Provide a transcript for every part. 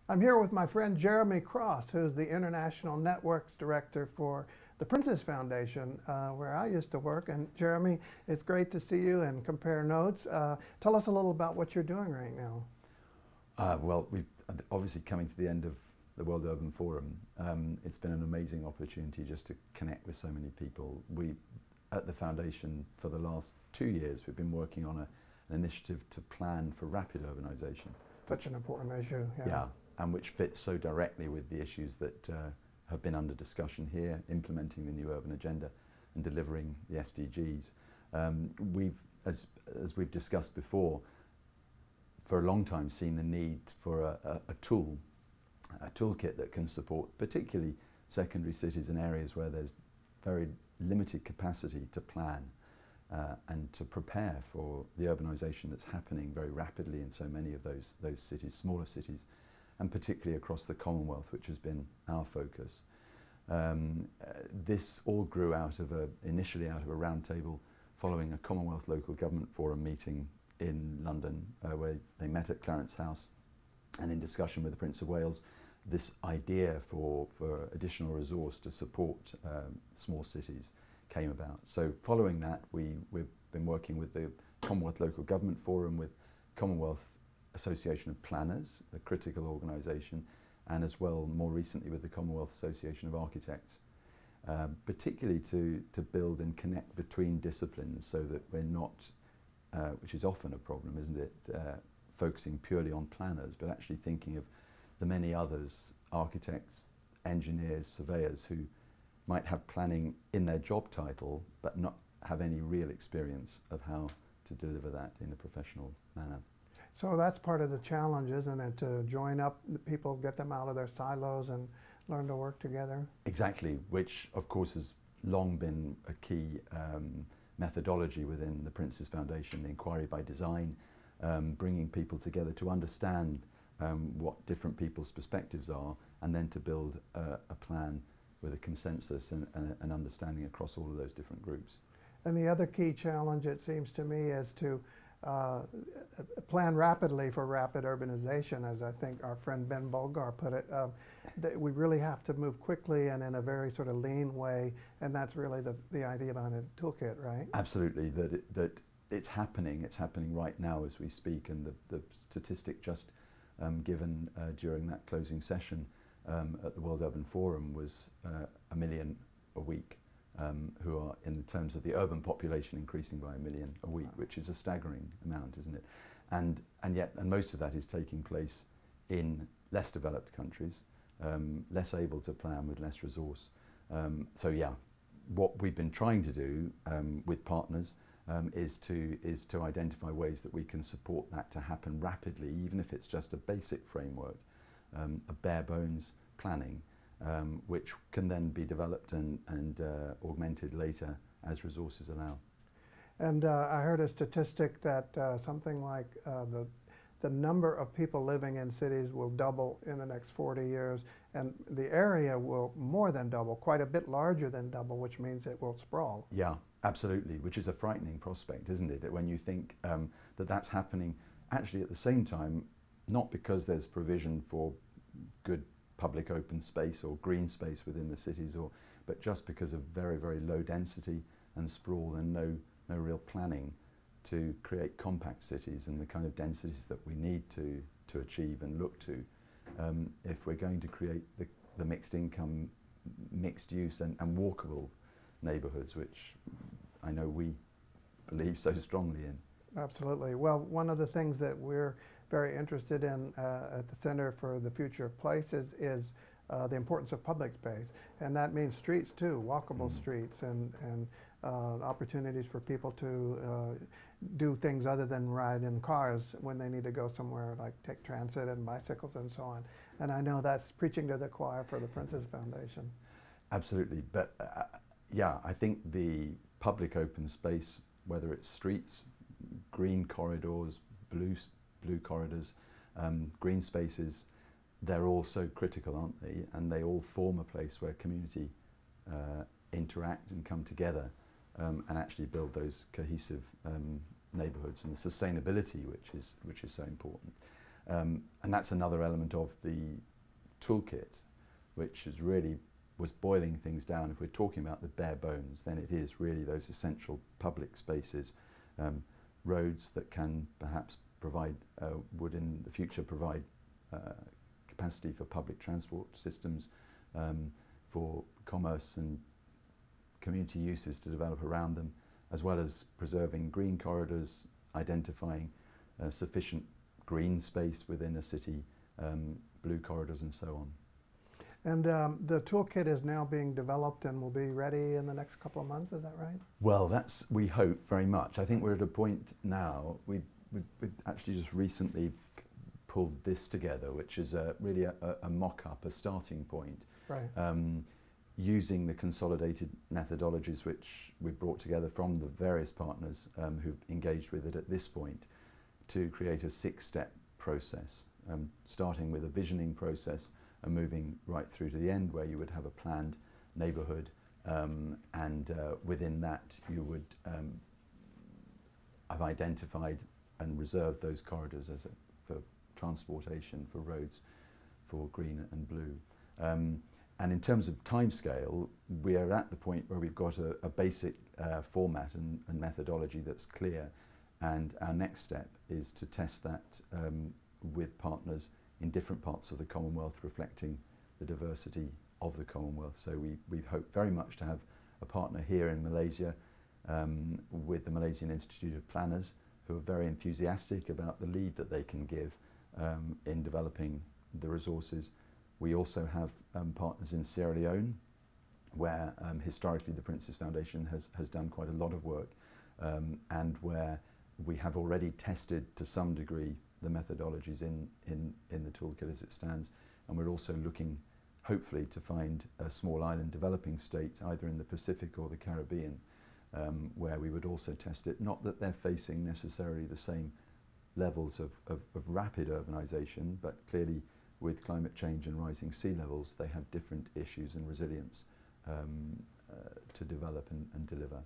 I'm here with my friend Jeremy Cross, who's the International Networks Director for the Princess Foundation, where I used to work. And Jeremy, it's great to see you and compare notes. Tell us a little about what you're doing right now. Well, we've obviously coming to the end of the World Urban Forum. It's been an amazing opportunity just to connect with so many people. We, at the Foundation, for the last 2 years, we've been working on an initiative to plan for rapid urbanisation. Such an important issue. Yeah, and which fits so directly with the issues that have been under discussion here, implementing the new urban agenda and delivering the SDGs. We've, as we've discussed before, for a long time seen the need for a toolkit that can support particularly secondary cities and areas where there's very limited capacity to plan and to prepare for the urbanisation that's happening very rapidly in so many of those cities, smaller cities, and particularly across the Commonwealth, which has been our focus. This all grew initially out of a roundtable following a Commonwealth Local Government Forum meeting in London, where they met at Clarence House, and in discussion with the Prince of Wales, this idea for additional resource to support small cities came about. So following that, we've been working with the Commonwealth Local Government Forum, with Commonwealth Association of Planners, a critical organisation, and as well more recently with the Commonwealth Association of Architects, particularly to build and connect between disciplines so that we're not, which is often a problem, isn't it, focusing purely on planners, but actually thinking of the many others, architects, engineers, surveyors, who might have planning in their job title but not have any real experience of how to deliver that in a professional manner. So that's part of the challenge, isn't it, to join up the people, get them out of their silos and learn to work together? Exactly, which of course has long been a key methodology within the Prince's Foundation, the inquiry by design, bringing people together to understand what different people's perspectives are, and then to build a plan with a consensus and an understanding across all of those different groups. And the other key challenge, it seems to me, is to plan rapidly for rapid urbanization, as I think our friend Ben Bulgar put it. That we really have to move quickly and in a very sort of lean way, and that's really the idea behind a toolkit, right? Absolutely, that it's happening right now as we speak, and the statistic just given during that closing session at the World Urban Forum was 1 million a week, who are, in terms of the urban population, increasing by 1 million a week, which is a staggering amount, isn't it? And yet most of that is taking place in less developed countries, less able to plan with less resource. So yeah, what we've been trying to do with partners is to identify ways that we can support that to happen rapidly, even if it's just a basic framework, a bare bones planning, which can then be developed and augmented later as resources allow. And I heard a statistic that something like the number of people living in cities will double in the next 40 years, and the area will more than double, quite a bit larger than double, which means it will sprawl. Yeah, absolutely, which is a frightening prospect, isn't it? When you think that that's happening actually at the same time, not because there's provision for good public open space or green space within the cities, but just because of very, very low density and sprawl and no real planning to create compact cities and the kind of densities that we need to achieve and look to if we're going to create the mixed income, mixed use and walkable neighbourhoods, which I know we believe so strongly in. Absolutely. Well, one of the things that we're very interested in at the Center for the Future of Places is the importance of public space, and that means streets too, walkable streets, and opportunities for people to do things other than ride in cars when they need to go somewhere, like take transit and bicycles and so on. And I know that's preaching to the choir for the Princess Foundation. Absolutely, but yeah, I think the public open space, whether it's streets, green corridors, blue corridors, green spaces, they're all so critical, aren't they? And they all form a place where community interact and come together and actually build those cohesive neighbourhoods, and the sustainability which is so important. And that's another element of the toolkit, which is really was boiling things down. If we're talking about the bare bones, then it is really those essential public spaces, roads that can perhaps provide, would in the future provide capacity for public transport systems, for commerce and community uses to develop around them, as well as preserving green corridors, identifying sufficient green space within a city, blue corridors and so on. And the toolkit is now being developed and will be ready in the next couple of months, is that right? Well, that's, we hope very much. I think we're at a point now, we've actually just recently pulled this together, which is really a mock-up, a starting point. Right. Using the consolidated methodologies which we've brought together from the various partners who've engaged with it at this point to create a 6-step process, starting with a visioning process and moving right through to the end where you would have a planned neighbourhood, and within that you would have identified and reserved those corridors as for transportation, for roads, for green and blue. And in terms of timescale, we are at the point where we've got a basic format and methodology that's clear, and our next step is to test that with partners in different parts of the Commonwealth, reflecting the diversity of the Commonwealth. So we hope very much to have a partner here in Malaysia with the Malaysian Institute of Planners, who are very enthusiastic about the lead that they can give in developing the resources. We also have partners in Sierra Leone, where historically the Prince's Foundation has done quite a lot of work, and where we have already tested to some degree the methodologies in the toolkit as it stands, and we're also looking hopefully to find a small island developing state either in the Pacific or the Caribbean, where we would also test it. Not that they're facing necessarily the same levels of rapid urbanisation, but clearly with climate change and rising sea levels they have different issues and resilience to develop and deliver.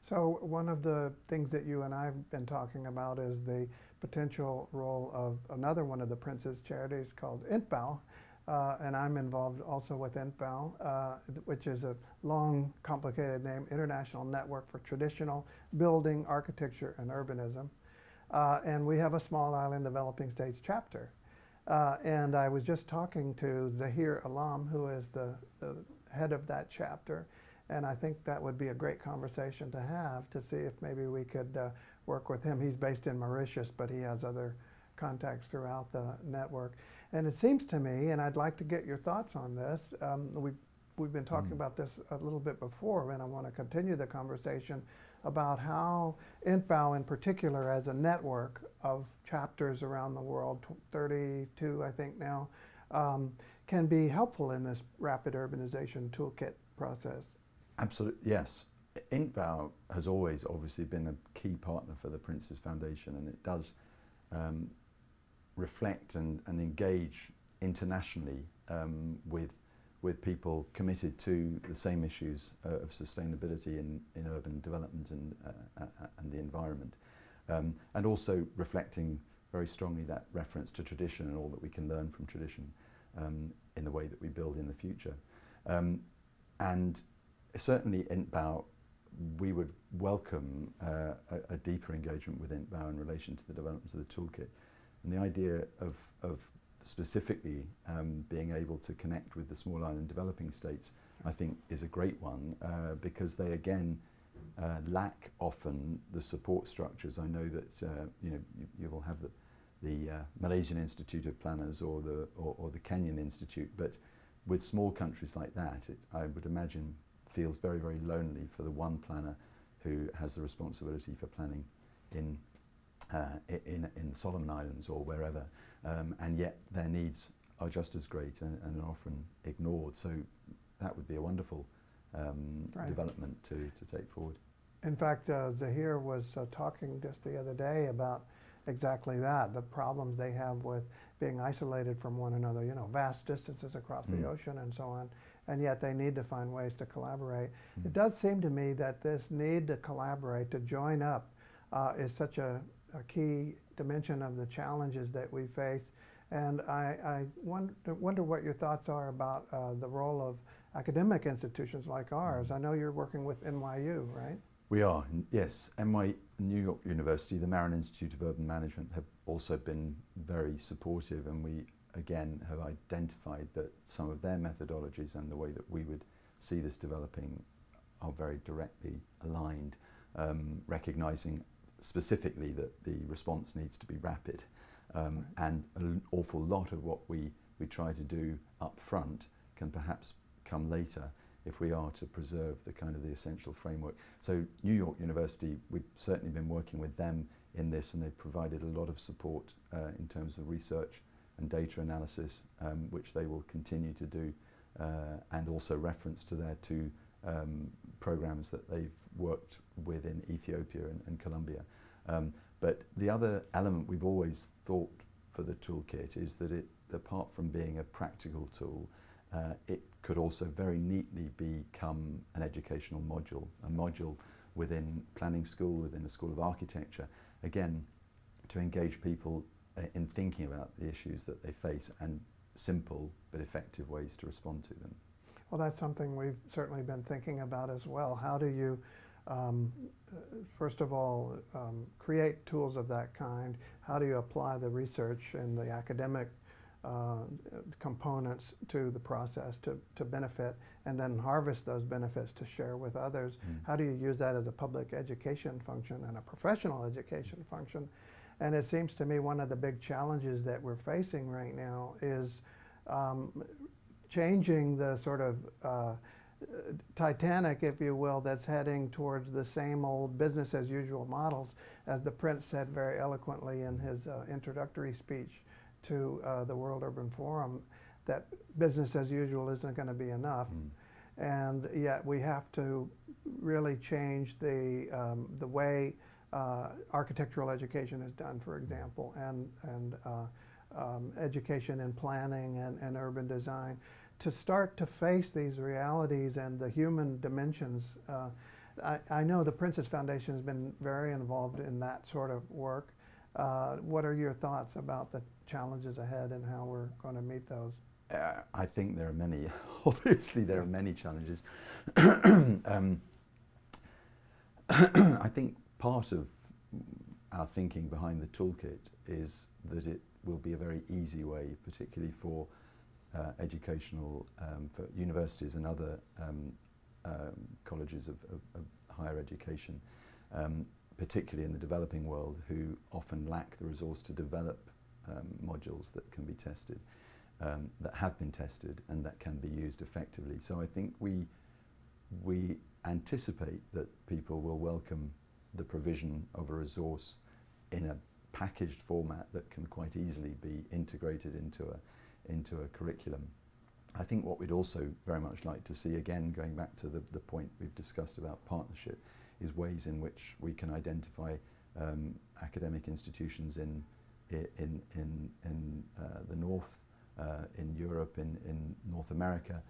So one of the things that you and I have been talking about is the potential role of another one of the Prince's charities called INTBOW, and I'm involved also with INTBOW, which is a long, complicated name, International Network for Traditional Building, Architecture and Urbanism. And we have a small island developing states chapter. And I was just talking to Zahir Alam, who is the head of that chapter, and I think that would be a great conversation to have to see if maybe we could work with him. He's based in Mauritius, but he has other contacts throughout the network. And it seems to me, and I'd like to get your thoughts on this, we've been talking about this a little bit before, and I want to continue the conversation about how INTBOW in particular as a network of chapters around the world, 32 I think now, can be helpful in this rapid urbanization toolkit process. Absolutely, yes. INTBOW has always obviously been a key partner for the Prince's Foundation, and it does reflect and engage internationally with people committed to the same issues of sustainability in urban development and the environment, and also reflecting very strongly that reference to tradition and all that we can learn from tradition in the way that we build in the future. And certainly INTBOW, we would welcome a deeper engagement with INTBOW in relation to the development of the toolkit. And the idea of specifically being able to connect with the small island developing states, I think is a great one, because they again lack often the support structures. I know that you will have the Malaysian Institute of Planners or the Kenyan Institute, but with small countries like that, I would imagine feels very, very lonely for the one planner who has the responsibility for planning in the Solomon Islands or wherever, and yet their needs are just as great and are often ignored. So that would be a wonderful development to take forward. In fact, Zahir was talking just the other day about exactly that, the problems they have with being isolated from one another, vast distances across the ocean and so on, and yet they need to find ways to collaborate. It does seem to me that this need to collaborate, to join up, is such a key dimension of the challenges that we face And I wonder what your thoughts are about the role of academic institutions like ours. I know you're working with NYU, right? We are, yes. New York University, the Marin Institute of Urban Management have also been very supportive, and we again have identified that some of their methodologies and the way that we would see this developing are very directly aligned, recognising specifically that the response needs to be rapid. And an awful lot of what we try to do up front can perhaps come later if we are to preserve the kind of the essential framework. So New York University, we've certainly been working with them in this, and they've provided a lot of support in terms of research and data analysis, which they will continue to do, and also reference to their two programs that they've worked with in Ethiopia and Colombia. But the other element we've always thought for the toolkit is that it, apart from being a practical tool, it could also very neatly become an educational module, a module within planning school, within a school of architecture, again, to engage people in thinking about the issues that they face and simple but effective ways to respond to them. Well, that's something we've certainly been thinking about as well. How do you, first of all, create tools of that kind? How do you apply the research and the academic components to the process to benefit, and then harvest those benefits to share with others? How do you use that as a public education function and a professional education function? And it seems to me one of the big challenges that we're facing right now is changing the sort of Titanic, if you will, that's heading towards the same old business as usual models, as the Prince said very eloquently in his introductory speech to the World Urban Forum, that business as usual isn't going to be enough. And yet we have to really change the way architectural education is done, for example, and education in planning and urban design, to start to face these realities and the human dimensions. I know the Prince's Foundation has been very involved in that sort of work. What are your thoughts about the challenges ahead and how we're going to meet those? I think there are many. Obviously, there are many challenges. I think part of our thinking behind the toolkit is that it will be a very easy way, particularly for educational, for universities and other colleges of higher education, particularly in the developing world, who often lack the resource to develop modules that can be tested, that have been tested and that can be used effectively. So I think we anticipate that people will welcome the provision of a resource in a packaged format that can quite easily be integrated into a curriculum. I think what we'd also very much like to see, again going back to the point we've discussed about partnership, is ways in which we can identify academic institutions in the north, in Europe, in North America,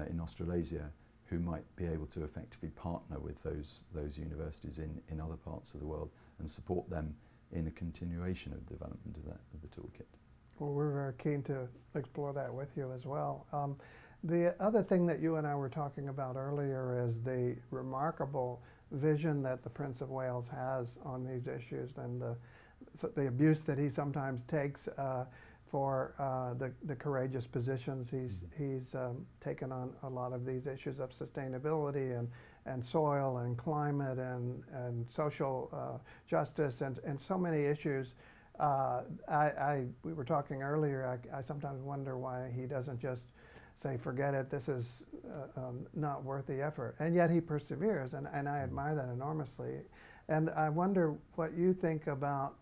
in Australasia, who might be able to effectively partner with those universities in other parts of the world and support them in a continuation of development of the toolkit. Well, we're very keen to explore that with you as well. The other thing that you and I were talking about earlier is the remarkable vision that the Prince of Wales has on these issues, and the abuse that he sometimes takes for the courageous positions he's taken on a lot of these issues of sustainability and soil and climate and social justice and so many issues. We were talking earlier, I sometimes wonder why he doesn't just say, forget it, this is not worth the effort. And yet he perseveres, and I admire that enormously. And I wonder what you think about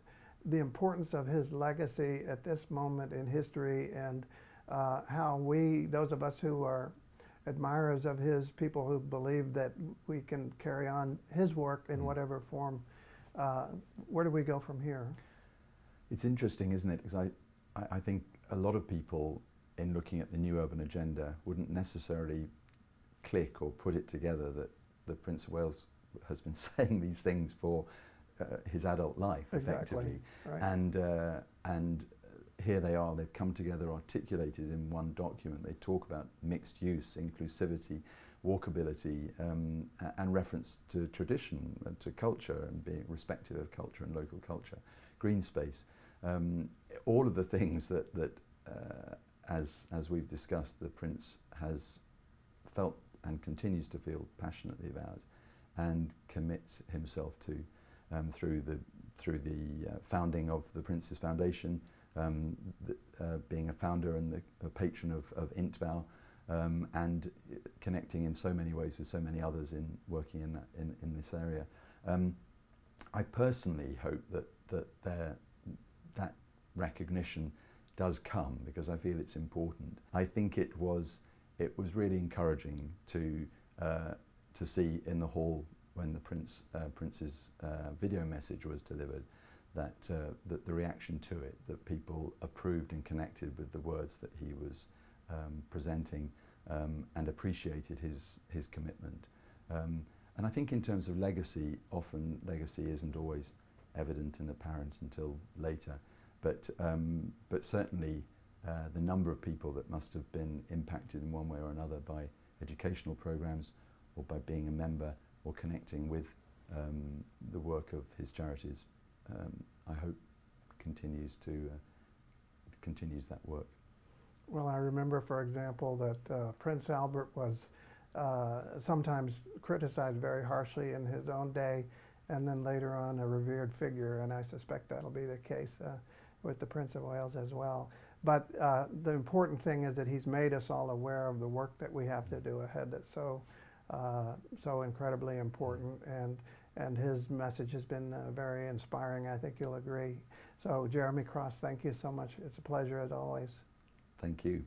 the importance of his legacy at this moment in history, and how we, those of us who are admirers of his, people who believe that we can carry on his work in whatever form, where do we go from here? It's interesting, isn't it? Because I think a lot of people, in looking at the new urban agenda, wouldn't necessarily click or put it together that the Prince of Wales has been saying these things for his adult life, effectively. Right. And here they are, they've come together articulated in one document. They talk about mixed use, inclusivity, walkability, and reference to tradition and to culture and being respective of culture and local culture, green space. All of the things that as we've discussed, the Prince has felt and continues to feel passionately about and commits himself to through the founding of the Prince's Foundation, being a founder and a patron of INTBAU, and connecting in so many ways with so many others in working in this area. I personally hope that recognition does come, because I feel it's important. I think it was really encouraging to see in the hall when the Prince's video message was delivered, that the reaction to it, that people approved and connected with the words that he was presenting, and appreciated his commitment. And I think in terms of legacy, often legacy isn't always evident and apparent until later, but certainly the number of people that must have been impacted in one way or another by educational programs, or by being a member, or connecting with the work of his charities, I hope continues that work. Well, I remember, for example, that Prince Albert was sometimes criticized very harshly in his own day, and then later on a revered figure, and I suspect that'll be the case with the Prince of Wales as well. But the important thing is that he's made us all aware of the work that we have to do ahead that's so incredibly important, and his message has been very inspiring. I think you'll agree. So Jeremy Cross, thank you so much. It's a pleasure as always. Thank you.